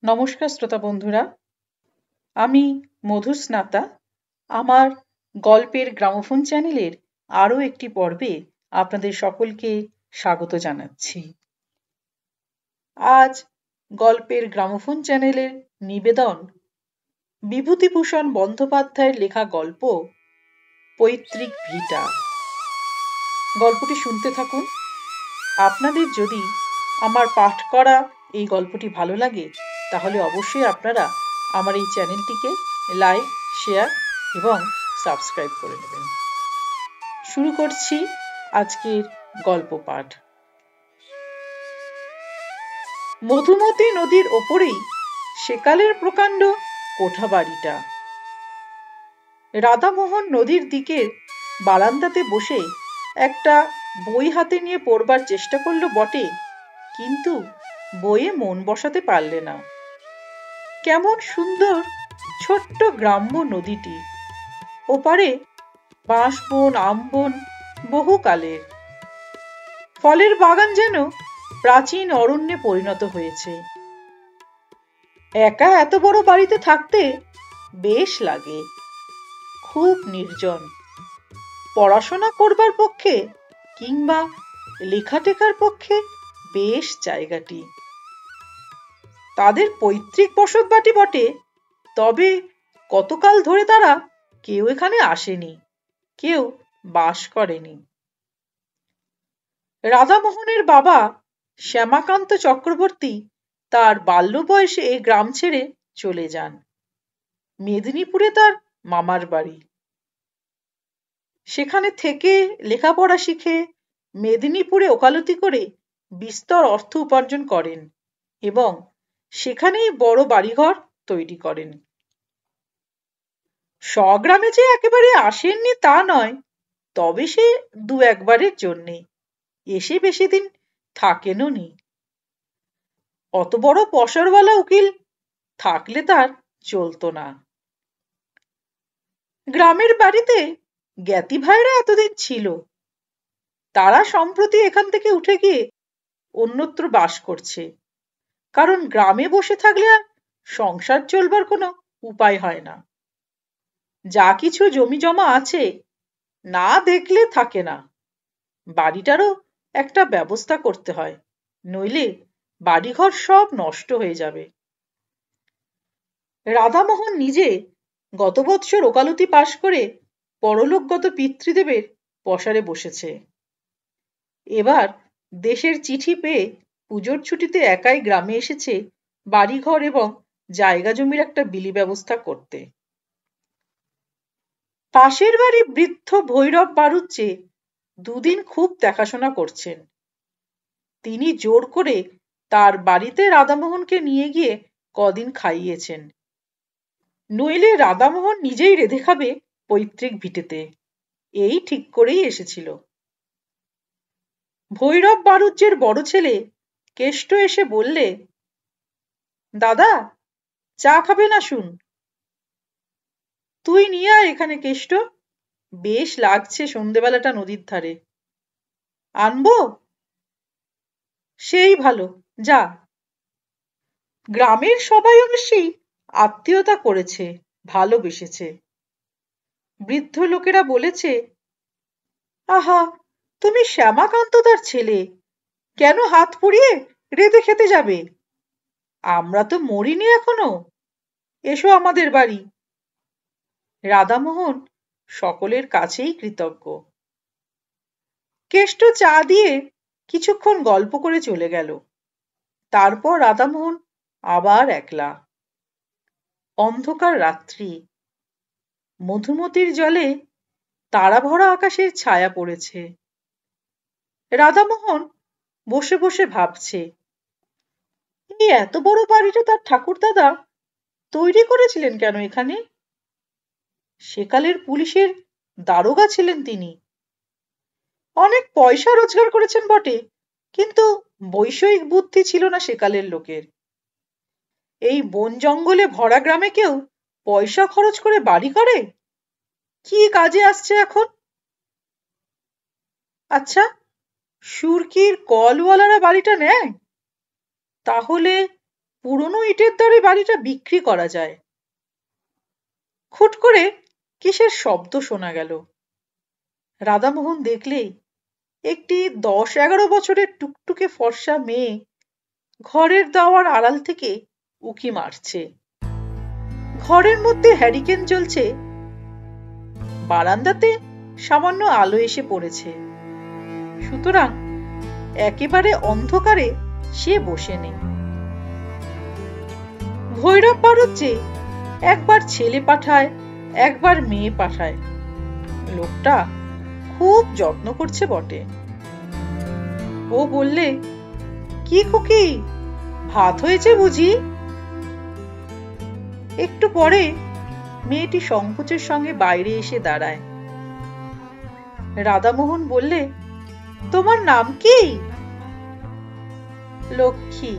নমস্কার শ্রোতা বন্ধুরা, আমি মধুস্নাতা। আমার গল্পের গ্রামোফোন চ্যানেলের আরও একটি পর্বে আপনাদের সকলকে স্বাগত জানাচ্ছি। আজ গল্পের গ্রামোফোন চ্যানেলের নিবেদন বিভূতিভূষণ বন্দ্যোপাধ্যায়ের লেখা গল্প পৈতৃক ভিটা। গল্পটি শুনতে থাকুন। আপনাদের যদি আমার পাঠ করা এই গল্পটি ভালো লাগে তাহলে অবশ্যই আপনারা আমার এই চ্যানেলটিকে লাইক, শেয়ার এবং সাবস্ক্রাইব করে নেবেন। শুরু করছি আজকের গল্প পাঠ। মধুমতি নদীর ওপরেই সেকালের প্রকাণ্ড কোঠাবাড়িটা। রাধামোহন নদীর দিকের বারান্দাতে বসে একটা বই হাতে নিয়ে পড়বার চেষ্টা করলো বটে, কিন্তু বইয়ে মন বসাতে পারলে না। কেমন সুন্দর ছোট্ট গ্রাম্য নদীটি, ওপারে বাঁশবন, আমবন বহুকালের। ফলের বাগান যেন প্রাচীন অরণ্যে পরিণত হয়েছে। একা এত বড় বাড়িতে থাকতে বেশ লাগে, খুব নির্জন। পড়াশোনা করবার পক্ষে কিংবা লেখাটেখার পক্ষে বেশ জায়গাটি। তাদের পৈতৃক বসতবাটি বটে, তবে কতকাল ধরে তারা কেউ এখানে আসেনি, কেউ বাস করেনি। রাধামোহনের বাবা শ্যামাকান্ত চক্রবর্তী তার বাল্য বয়সে এই গ্রাম ছেড়ে চলে যান। মেদিনীপুরে তার মামার বাড়ি। সেখানে থেকে লেখাপড়া শিখে মেদিনীপুরে ওকালতি করে বিস্তর অর্থ উপার্জন করেন এবং সেখানেই বড় বাড়িঘর তৈরি করেন। স্বগ্রামে যে একেবারে আসেননি তা নয়, তবে সে দু একবারের জন্যে, এসে বেশি দিন থাকেনও নি। অত বড় পসরওয়ালা উকিল থাকলে তার চলতো না। গ্রামের বাড়িতে জ্ঞাতি ভাইরা এতদিন ছিল, তারা সম্প্রতি এখান থেকে উঠে গিয়ে অন্যত্র বাস করছে, কারণ গ্রামে বসে থাকলে আর সংসার চলবার কোনো উপায় হয় না। যা কিছু জমি জমা আছে, না দেখলে থাকে না। বাড়িটারও একটা ব্যবস্থা করতে হয়, নইলে বাড়িঘর সব নষ্ট হয়ে যাবে। রাধামোহন নিজে গত বৎসর ওকালতি পাশ করে পরলোকগত পিতৃদেবের পসারে বসেছে। এবার দেশের চিঠি পেয়ে পুজোর ছুটিতে একাই গ্রামে এসেছে বাড়িঘর এবং জায়গা জমির একটা বিলি ব্যবস্থা করতে। পাশের বাড়ি বৃদ্ধ ভৈরব বাড়ুজ্যে দুদিন খুব দেখাশোনা করছেন। তিনি জোর করে তার বাড়িতে রাধামোহনকে নিয়ে গিয়ে কদিন খাইয়েছেন, নইলে রাধামোহন নিজেই রেঁধে খাবে পৈতৃক ভিটেতে, এই ঠিক করেই এসেছিল। ভৈরব বাড়ুজ্যের বড় ছেলে কেষ্ট এসে বললে, দাদা চা খাবে না শুন? তুই নিয়ে আয় এখানে কেষ্ট, বেশ লাগছে সন্ধেবেলাটা নদীর ধারে। আনবো? সেই ভালো, যা। গ্রামের সবাই অবশ্যই আত্মীয়তা করেছে, ভালোবেসেছে। বৃদ্ধ লোকেরা বলেছে, আহা, তুমি শ্যামাকান্ত তার ছেলে, কেন হাত পুড়িয়ে রেঁধে খেতে যাবে? আমরা তো মরিনি এখনো, এসো আমাদের বাড়ি। রাধামোহন সকলের কাছেই কৃতজ্ঞ। কেষ্ট চা দিয়ে কিছুক্ষণ গল্প করে চলে গেল। তারপর রাধামোহন আবার একলা। অন্ধকার রাত্রি, মধুমতির জলে তারা ভরা আকাশের ছায়া পড়েছে। রাধামোহন বসে বসে ভাবছে, এই এত বড় বাড়িটা তার ঠাকুরদাদা তৈরি করেছিলেন কেন এখানে? সেকালের পুলিশের দারোগা ছিলেন তিনি। অনেক পয়সা রোজগার করেছেন বটে, কিন্তু বৈষয়িক বুদ্ধি ছিল না সেকালের লোকের। এই বন জঙ্গলে ভরা গ্রামে কেউ পয়সা খরচ করে বাড়ি করে? কি কাজে আসছে এখন? আচ্ছা, সুরকির কলওয়ালারা বাড়িটা নেয়? তাহলে পুরনো ইটের দরে বাড়িটা বিক্রি করা যায়। খুট করে কিসের শব্দ শোনা গেল। রাধামোহন দেখলেই একটি 10-11 বছরের টুকটুকে ফর্সা মেয়ে ঘরের দাওয়ার আড়াল থেকে উঁকি মারছে। ঘরের মধ্যে হ্যারিকেন জ্বলছে, বারান্দাতে সামান্য আলো এসে পড়েছে, সুতরাং একেবারে অন্ধকারে সে বসে নেই। ভৈরব বাড়ুজ্যে একবার ছেলে পাঠায়, একবার মেয়ে পাঠায়। লোকটা খুব যত্ন করছে বটে। ও বললে, কি খুকি, ভাত হয়েছে বুঝি? একটু পরে মেয়েটি সংকোচের সঙ্গে বাইরে এসে দাঁড়ায়। রাধামোহন বললে, তোমার নাম কি? লক্ষ্মী।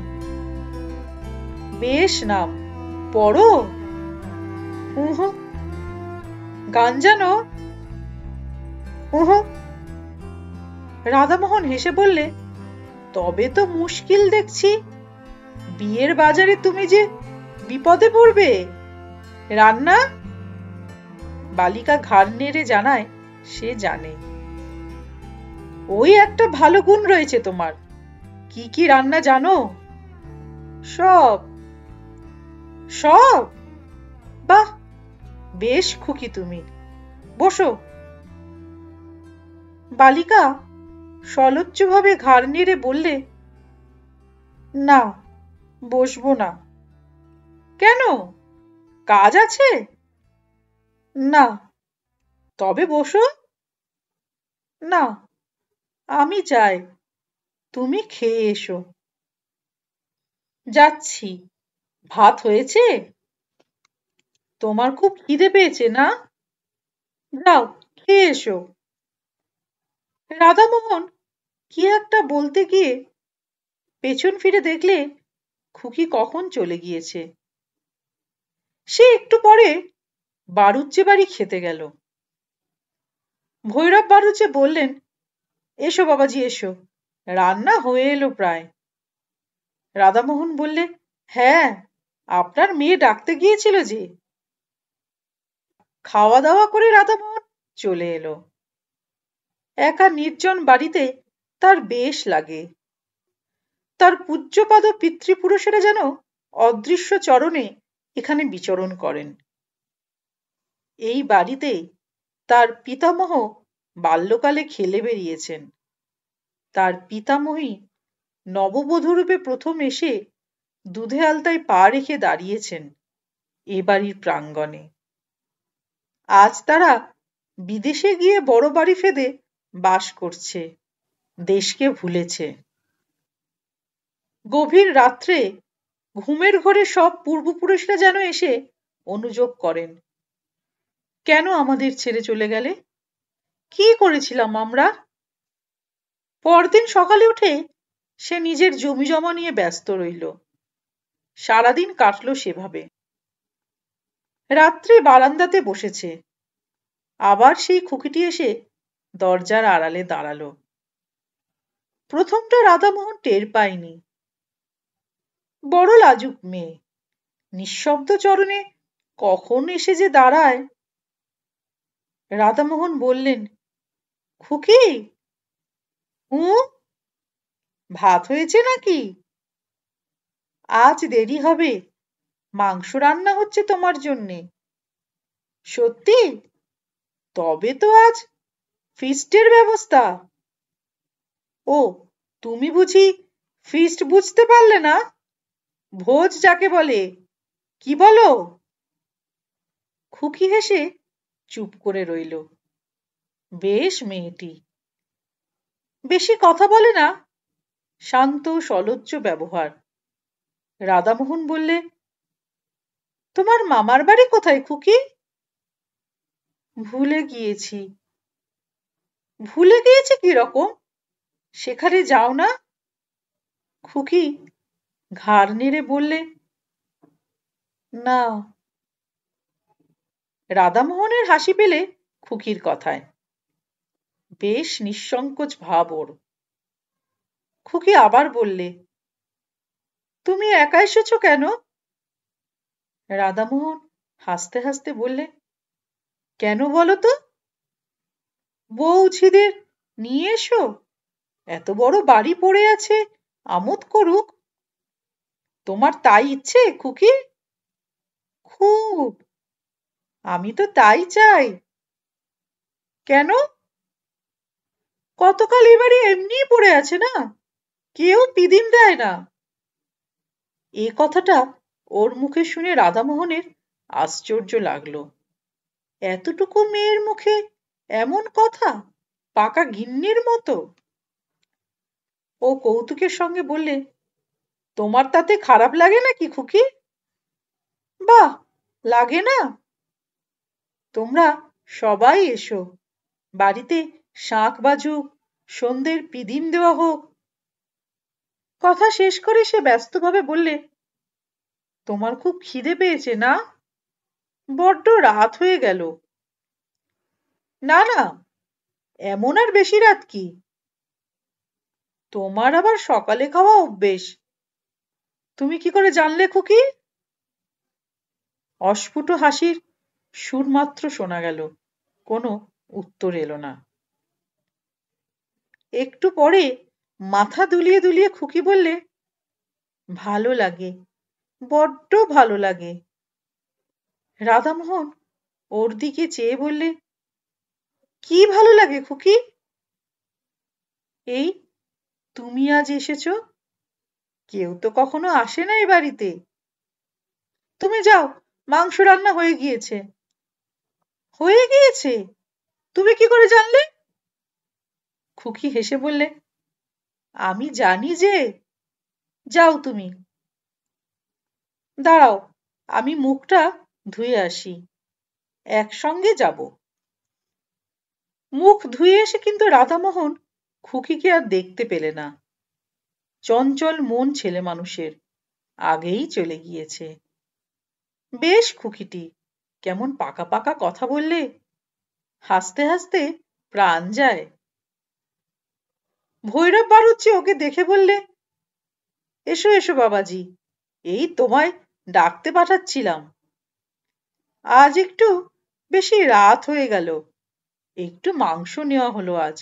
বেশ নাম, পড়ো? উহু। গান জানো? উহু। রাধামোহন হেসে বললে, তবে তো মুশকিল দেখছি। বিয়ের বাজারে তুমি যে বিপদে পড়বে। রান্না? বালিকা ঘাড় নেড়ে জানায় সে জানে। ওই একটা ভালো গুণ রয়েছে তোমার। কি কি রান্না জানো? সব। সব? বাহ, বেশ খুকি তুমি। বসো। বালিকা সলজ্জভাবে ঘাড় নেড়ে বললে, না, বসবো না। কেন, কাজ আছে? না। তবে বসো। না, আমি যাই, তুমি খেয়ে এসো। যাচ্ছি। ভাত হয়েছে? তোমার খুব খিদে পেয়েছে না? যাও, খেয়ে এসো। রাধামোহন কি একটা বলতে গিয়ে পেছন ফিরে দেখলে খুকি কখন চলে গিয়েছে। সে একটু পরে বাড়ুজ্যে বাড়ি খেতে গেল। ভৈরব বাড়ুজ্যে বললেন, এসো বাবাজি এসো, রান্না হয়ে এলো প্রায়। রাধামোহন বললে, হ্যাঁ, আপনার মেয়ে ডাকতে গিয়েছিল যে। খাওয়া দাওয়া করে রাধামোহন চলে এলো। একা নির্জন বাড়িতে তার বেশ লাগে। তার পূজ্যপাদ পিতৃপুরুষেরা যেন অদৃশ্য চরণে এখানে বিচরণ করেন। এই বাড়িতে তার পিতামহ বাল্যকালে খেলে বেরিয়েছেন। তার পিতামহী নববধূরূপে প্রথম এসে দুধে আলতায় পা রেখে দাঁড়িয়েছেন এ বাড়ির প্রাঙ্গণে। আজ তারা বিদেশে গিয়ে বড় বাড়ি ফেদে বাস করছে, দেশকে ভুলেছে। গভীর রাত্রে ঘুমের ঘোরে সব পূর্বপুরুষরা যেন এসে অনুযোগ করেন, কেন আমাদের ছেড়ে চলে গেলে? কি করেছিলাম আমরা? পরদিন সকালে উঠে সে নিজের জমি জমা নিয়ে ব্যস্ত রইল। সারাদিন কাটল সেভাবে। রাত্রে বারান্দাতে বসেছে। আবার সেই খুকিটি এসে দরজার আড়ালে দাঁড়ালো। প্রথমটা রাধামোহন টের পায়নি। বড় লাজুক মেয়ে, নিঃশব্দ চরণে কখন এসে যে দাঁড়ায়। রাধামোহন বললেন, খুকি, হুঁ, ভাত হয়েছে নাকি? আজ দেরি হবে, মাংস রান্না হচ্ছে তোমার জন্যে। সত্যি? তবে তো আজ ফিস্টের ব্যবস্থা। ও, তুমি বুঝি ফিস্ট বুঝতে পারলে না? ভোজ যাকে বলে, কি বলো? খুকি হেসে চুপ করে রইল। বেশ মেয়েটি, বেশি কথা বলে না, শান্ত সলজ্জ ব্যবহার। রাধামোহন বললে, তোমার মামার বাড়ি কোথায় খুকি? ভুলে গিয়েছি। ভুলে গিয়েছি কি রকম? সেখানে যাও না? খুকি ঘাড় নেড়ে বললে, না। রাধামোহনের হাসি পেলে খুকির কথায়। বেশ নিঃসংকোচ ভাব ওর। খুকি আবার বললে, তুমি তুমি একা এসেছো কেন? রাধামোহন হাসতে হাসতে বললে, কেন বলো তো? বউ-ঝিদের নিয়ে এসো, এত বড় বাড়ি পড়ে আছে, আমোদ করুক। তোমার তাই ইচ্ছে খুকি? খুব। আমি তো তাই চাই। কেন? কতকাল এই বাড়ি এমনিই পড়ে আছে না, কেউ পিদিম দেয় না। এ কথাটা ওর মুখে শুনে রাধামোহনের আশ্চর্য লাগলো। এতটুকু মেয়ের মুখে এমন কথা, পাকা গিন্নির মতো। ও কৌতুকের সঙ্গে বললে, তোমার তাতে খারাপ লাগে নাকি খুকি? বাহ, লাগে না? তোমরা সবাই এসো, বাড়িতে শাঁখ বাজুক, সন্ধ্যের পিদিম দেওয়া হোক। কথা শেষ করে সে ব্যস্তভাবে বললে, তোমার খুব খিদে পেয়েছে না? বড্ড রাত হয়ে গেল। না না, এমন আর বেশি রাত কি? তোমার আবার সকালে খাওয়া অভ্যেস। তুমি কি করে জানলে খুকি? অস্ফুট হাসির সুর মাত্র শোনা গেল, কোনো উত্তর এলো না। একটু পরে মাথা দুলিয়ে দুলিয়ে খুকি বললে, ভালো লাগে, বড্ড ভালো লাগে। রাধামোহন ওর দিকে চেয়ে বললে, কি ভালো লাগে খুকি? এই তুমি আজ এসেছো, কেউ তো কখনো আসে না এ বাড়িতে। তুমি যাও, মাংস রান্না হয়ে গিয়েছে। হয়ে গিয়েছে? তুমি কি করে জানলে? খুকি হেসে বললে, আমি জানি যে। যাও তুমি। দাঁড়াও, আমি মুখটা ধুয়ে আসি, একসঙ্গে যাব। মুখ ধুয়ে এসে কিন্তু রাধামোহন খুকিকে আর দেখতে পেলে না। চঞ্চল মন ছেলে মানুষের, আগেই চলে গিয়েছে। বেশ খুকিটি, কেমন পাকা পাকা কথা বললে, হাসতে হাসতে প্রাণ যায়। ভৈরব বাড়ুচ্চি ওকে দেখে বললে, এসো এসো বাবাজি, এই তোমায় ডাকতে পাঠাচ্ছিলাম। আজ একটু বেশি রাত হয়ে গেল, একটু মাংস নেওয়া হলো আজ।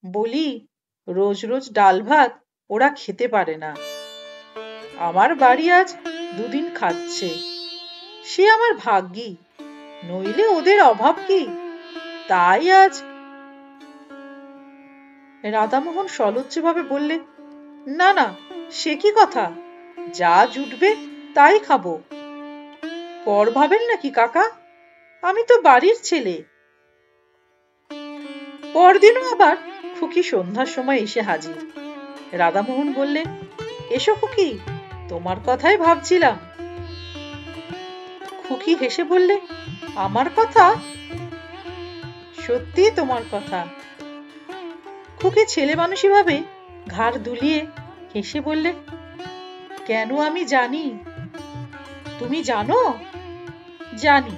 বলি, রোজ রোজ ডাল ভাত ওরা খেতে পারে না। আমার বাড়ি আজ দুদিন খাচ্ছে, সে আমার ভাগ্যি, নইলে ওদের অভাব কি? তাই আজ। রাধামোহন সলজ্জভাবে বললে, না না, সে কি কথা, যা জুটবে তাই খাবো। পর ভাবেন নাকি কাকা, আমি তো বাড়ির ছেলে। পরদিনও আবার খুকি সন্ধ্যার সময় এসে হাজির। রাধামোহন বললে, এসো খুকি, তোমার কথাই ভাবছিলাম। খুকি হেসে বললে, আমার কথা? সত্যি তোমার কথা। খুকি ছেলে মানুষই ভাবে ঘাড় দুলিয়ে হেসে বললে, কেন আমি জানি। তুমি জানো? জানি,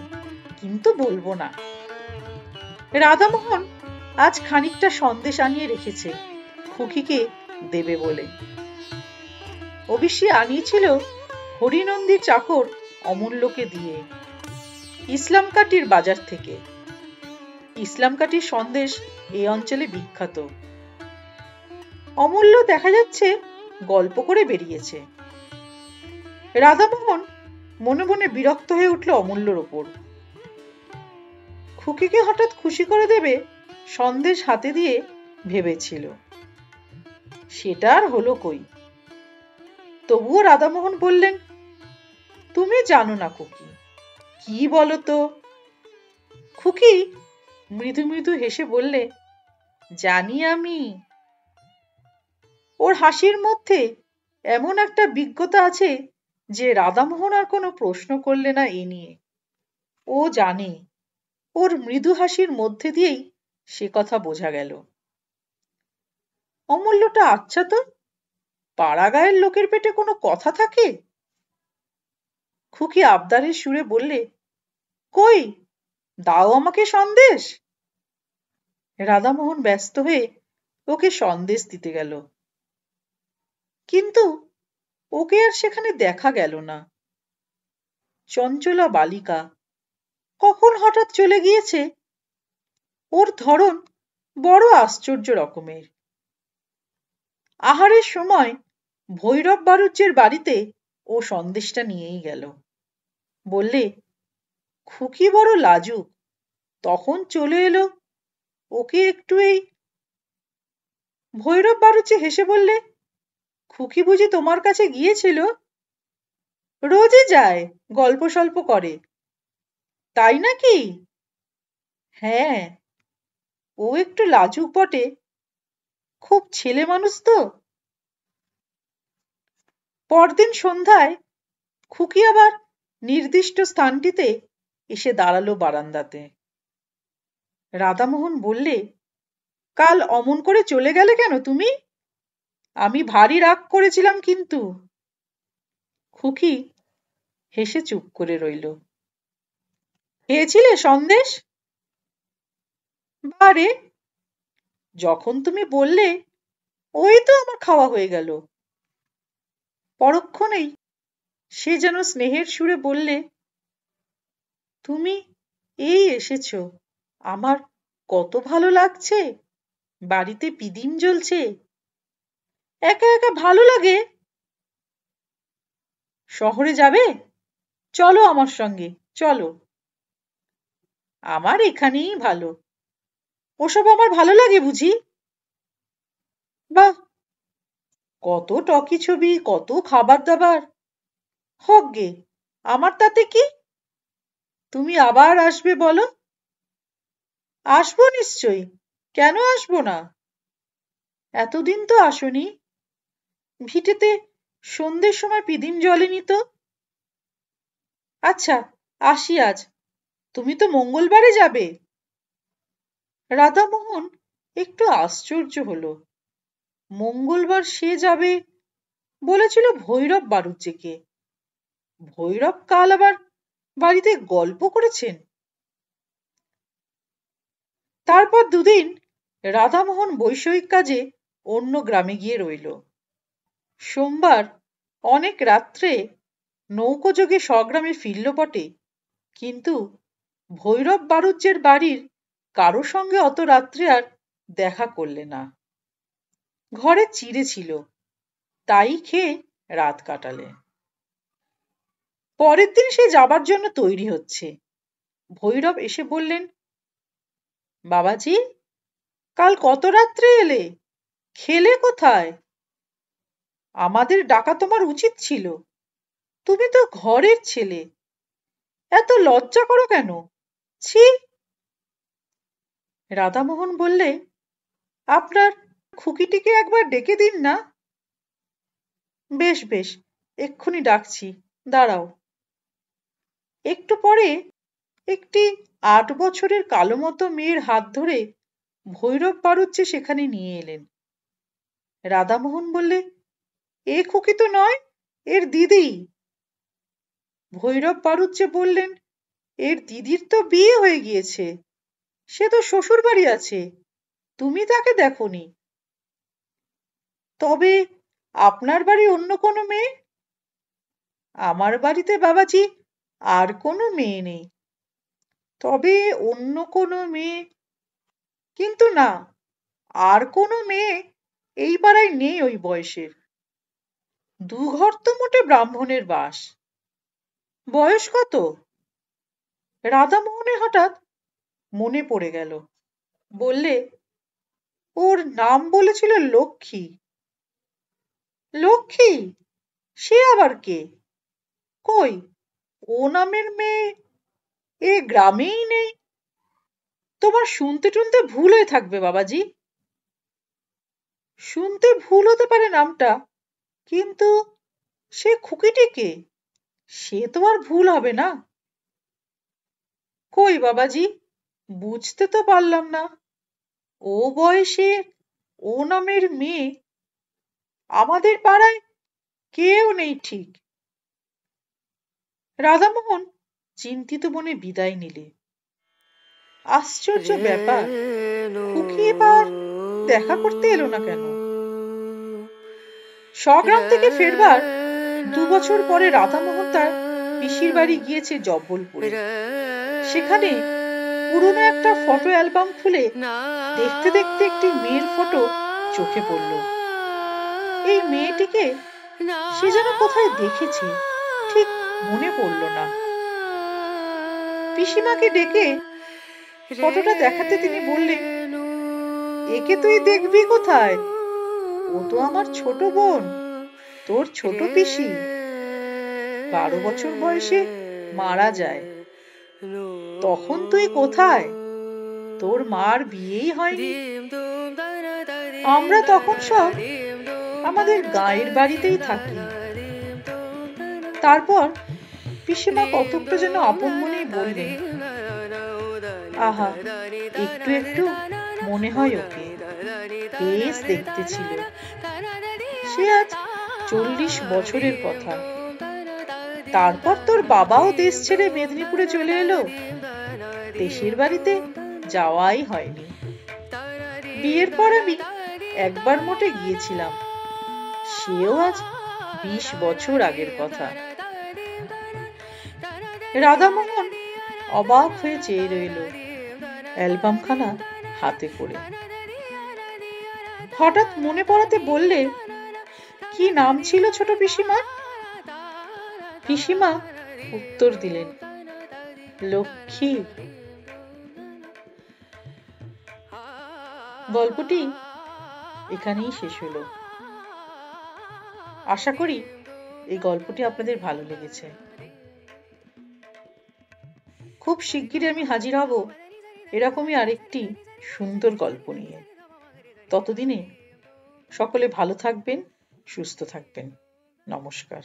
কিন্তু বলবো না। রাধামোহন আজ খানিকটা সন্দেশ আনিয়ে রেখেছে খুকিকে দেবে বলে। অবশ্যই আনিয়েছিল হরিনন্দীর চাকর অমূল্যকে দিয়ে, ইসলামকাটির বাজার থেকে। ইসলামকাটির সন্দেশ এই অঞ্চলে বিখ্যাত। অমূল্য দেখা যাচ্ছে গল্প করে বেরিয়েছে। রাধামোহন মনে মনে বিরক্ত হয়ে উঠল অমূল্যর ওপর। খুকিকে হঠাৎ খুশি করে দেবে সন্দেশ হাতে দিয়ে ভেবেছিল, সেটা আর হলো কই। তবুও রাধামোহন বললেন, তুমি জানো না খুকি। কি বলো তো? খুকি মৃদু মৃদু হেসে বললে, জানি আমি। ওর হাসির মধ্যে এমন একটা বিজ্ঞতা আছে যে রাধামোহন আর কোনো প্রশ্ন করলে না এ নিয়ে। ও জানে, ওর মৃদু হাসির মধ্যে দিয়েই সে কথা বোঝা গেল। অমূল্যটা আচ্ছা তো, পাড়াগাঁয়ের লোকের পেটে কোনো কথা থাকে? খুকি আবদারের সুরে বললে, কই, দাও আমাকে সন্দেশ। রাধামোহন ব্যস্ত হয়ে ওকে সন্দেশ দিতে গেল, কিন্তু ওকে আর সেখানে দেখা গেল না। চঞ্চলা বালিকা কখন হঠাৎ চলে গিয়েছে। ওর ধরন বড় আশ্চর্য রকমের। আহারের সময় ভৈরব বাড়ুজ্যের বাড়িতে ও সন্দেশটা নিয়েই গেল। বললে, খুকি বড় লাজুক, তখন চলে এলো, ওকে একটু এই। ভৈরব বাড়ুজ্যে হেসে বললে, খুকি বুঝি তোমার কাছে গিয়েছিল? রোজই যায়, গল্প সল্প করে। তাই নাকি? হ্যাঁ, ও একটু লাজুক বটে, খুব ছেলে মানুষ তো। পরদিন সন্ধ্যায় খুকি আবার নির্দিষ্ট স্থানটিতে এসে দাঁড়ালো বারান্দাতে। রাধামোহন বললে, কাল অমন করে চলে গেলে কেন তুমি? আমি ভারী রাগ করেছিলাম কিন্তু। খুকি হেসে চুপ করে রইল। খেয়েছিলে সন্দেশ? বারে, যখন তুমি বললে, ওই তো আমার খাওয়া হয়ে গেল। পরক্ষণেই সে যেন স্নেহের সুরে বললে, তুমি এই এসেছ, আমার কত ভালো লাগছে। বাড়িতে পিদিম জ্বলছে, একা একা ভালো লাগে। শহরে যাবে? চলো আমার সঙ্গে, চলো। আমার এখানেই ভালো। ওসব আমার ভালো লাগে বুঝি? বাহ, কত টকি ছবি, কত খাবার দাবার। হোক গে, আমার তাতে কি? তুমি আবার আসবে বলো? আসবো নিশ্চয়ই, কেন আসবো না? এতদিন তো আসনি। ভিটেতে সন্ধ্যের সময় পিদিম জ্বলেনি তো। আচ্ছা, আসি আজ। তুমি তো মঙ্গলবারে যাবে। রাধামোহন একটু আশ্চর্য হলো। মঙ্গলবার সে যাবে বলেছিল ভৈরব বাড়ুজ্যেকে। ভৈরব কাল আবার বাড়িতে গল্প করেছেন। তারপর দুদিন রাধামোহন বৈষয়িক কাজে অন্য গ্রামে গিয়ে রইল। সোমবার অনেক রাত্রে নৌকোযোগে স্বগ্রামে ফিরল বটে, কিন্তু ভৈরব বাড়ুজ্যের বাড়ির কারো সঙ্গে অত রাত্রে আর দেখা করলে না। ঘরে চিড়ে ছিল, তাই খেয়ে রাত কাটালে। পরের দিন সে যাবার জন্য তৈরি হচ্ছে। ভৈরব এসে বললেন, বাবাজি, কাল কত রাত্রে এলে? খেলে কোথায়? আমাদের ডাকা তোমার উচিত ছিল। তুমি তো ঘরের ছেলে, এত লজ্জা করো কেন? ছি। রাধামোহন বললে, আপনার খুকিটিকে একবার ডেকে দিন না। বেশ বেশ, এক্ষুনি ডাকছি, দাঁড়াও। একটু পরে একটি ৮ বছরের কালো মতো মেয়ের হাত ধরে ভৈরব বাড়ুজ্যে সেখানে নিয়ে এলেন। রাধামোহন বললে, এ খুকি তো নয়, এর দিদি। ভৈরব বাড়ুজ্যে বললেন, এর দিদির তো বিয়ে হয়ে গিয়েছে, সে তো শ্বশুর বাড়ি আছে, তুমি তাকে দেখোনি। তবে আপনার বাড়ি অন্য কোনো মেয়ে? আমার বাড়িতে বাবাজি আর কোনো মেয়ে নেই। তবে অন্য কোনো মেয়ে, কিন্তু না, আর কোনো মেয়ে এই পাড়ায় নেই ওই বয়সের। দুঘর তো মোটে ব্রাহ্মণের বাস। বয়স কত? রাধামোহনের হঠাৎ মনে পড়ে গেল। বললে, ওর নাম বলেছিল লক্ষ্মী। লক্ষ্মী? সে আবার কে? কই, ও নামের মেয়ে এ গ্রামেই নেই। তোমার শুনতে টুনতে ভুল হয়ে থাকবে বাবাজি। শুনতে ভুল হতে পারে নামটা, কিন্তু সে খুকিটি কে? সে তো আর ভুল হবে না। কই বাবাজি, বুঝতে তো পারলাম না। ও বয়সে ও নামের মেয়ে আমাদের পাড়ায় কেউ নেই ঠিক। রাধামোহন চিন্তিত মনে বিদায় নিলে। আশ্চর্য ব্যাপার, খুকি এবার দেখা করতে এলো না কেন? স্বগ্রাম থেকে ফেরবার 2 বছর পরে রাধামোহন তার পিসির বাড়ি গিয়েছে জব্বলপুরে। সেখানে পুরনো একটা ফটো অ্যালবাম খুলে দেখতে দেখতে একটি মেয়ের ফটো চোখে পড়ল। এই মেয়েটিকে সে যেন কোথায় দেখেছে, ঠিক মনে পড়ল না। পিসিমাকে ডেকে ফটোটা দেখাতে তিনি বললেন, একে তুই দেখবি কোথায়? ও তো আমার ছোট বোন, তোর ছোট পিসি। 12 বছর বয়সে মারা যায়। তখন তুই কোথায়? তোর মার বিয়েই হয়নি। আমরা তখন সব আমাদের গায়ের বাড়িতেই থাকি। তারপর পিসিমা কতকটা যেন আপন মনেই বললেন, আহা, একটু একটু মনে হয় ওকে, বেশ দেখতে ছিল। সে আজ 40 বছরের কথা। তারপর তোর বাবাও দেশ ছেড়ে মেদিনীপুরে চলে এলো। দেশের বাড়িতে যাওয়াই হয়নি। বিয়ের পর আমি একবার মোটে গিয়েছিলাম, সেও আজ 20 বছর আগের কথা। রাধামোহন অবাক হয়ে চেয়ে রইল অ্যালবামখানা হাতে করে। হঠাৎ মনে পড়াতে বললে, কি নাম ছিল ছোট পিসিমার? পিসিমা উত্তর দিলেন, লক্ষ্মী। গল্পটি এখানেই শেষ হলো। আশা করি এই গল্পটি আপনাদের ভালো লেগেছে। খুব শিগগিরই আমি হাজির হব এরকমই আরেকটি সুন্দর গল্প নিয়ে। ততদিনে সকলে ভালো থাকবেন, সুস্থ থাকবেন। নমস্কার।